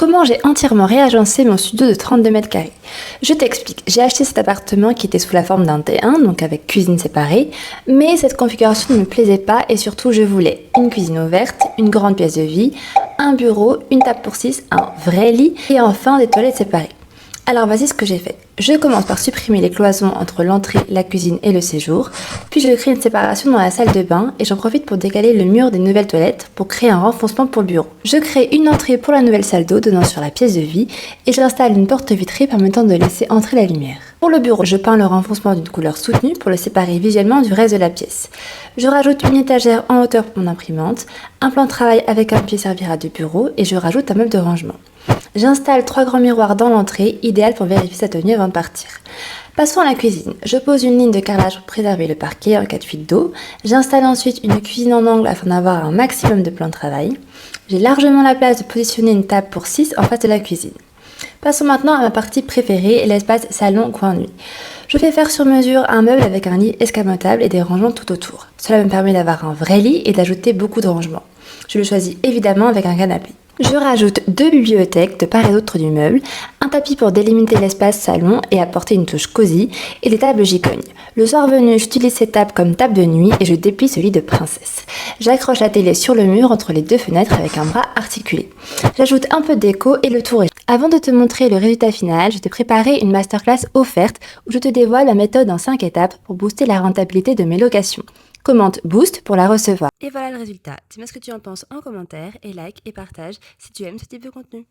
Comment j'ai entièrement réagencé mon studio de 32 mètres carrés? Je t'explique, j'ai acheté cet appartement qui était sous la forme d'un T1, donc avec cuisine séparée, mais cette configuration ne me plaisait pas et surtout je voulais une cuisine ouverte, une grande pièce de vie, un bureau, une table pour 6, un vrai lit et enfin des toilettes séparées. Alors voici ce que j'ai fait. Je commence par supprimer les cloisons entre l'entrée, la cuisine et le séjour, puis je crée une séparation dans la salle de bain et j'en profite pour décaler le mur des nouvelles toilettes pour créer un renfoncement pour le bureau. Je crée une entrée pour la nouvelle salle d'eau donnant sur la pièce de vie et j'installe une porte vitrée permettant de laisser entrer la lumière. Pour le bureau, je peins le renfoncement d'une couleur soutenue pour le séparer visuellement du reste de la pièce. Je rajoute une étagère en hauteur pour mon imprimante, un plan de travail avec un pied servira de bureau et je rajoute un meuble de rangement. J'installe 3 grands miroirs dans l'entrée, idéal pour vérifier sa tenue avant de partir. Passons à la cuisine. Je pose une ligne de carrelage pour préserver le parquet en cas de fuite d'eau. J'installe ensuite une cuisine en angle afin d'avoir un maximum de plans de travail. J'ai largement la place de positionner une table pour 6 en face de la cuisine. Passons maintenant à ma partie préférée, l'espace salon-coin nuit. Je fais faire sur mesure un meuble avec un lit escamotable et des rangements tout autour. Cela me permet d'avoir un vrai lit et d'ajouter beaucoup de rangements. Je le choisis évidemment avec un canapé. Je rajoute 2 bibliothèques de part et d'autre du meuble, un tapis pour délimiter l'espace salon et apporter une touche cosy, et des tables gicognes. Le soir venu, j'utilise ces tables comme table de nuit et je déplie ce lit de princesse. J'accroche la télé sur le mur entre les 2 fenêtres avec un bras articulé. J'ajoute un peu de déco et le tour est. Avant de te montrer le résultat final, je t'ai préparé une masterclass offerte où je te dévoile la méthode en 5 étapes pour booster la rentabilité de mes locations. Commente Boost pour la recevoir. Et voilà le résultat. Dis-moi ce que tu en penses en commentaire et like et partage si tu aimes ce type de contenu.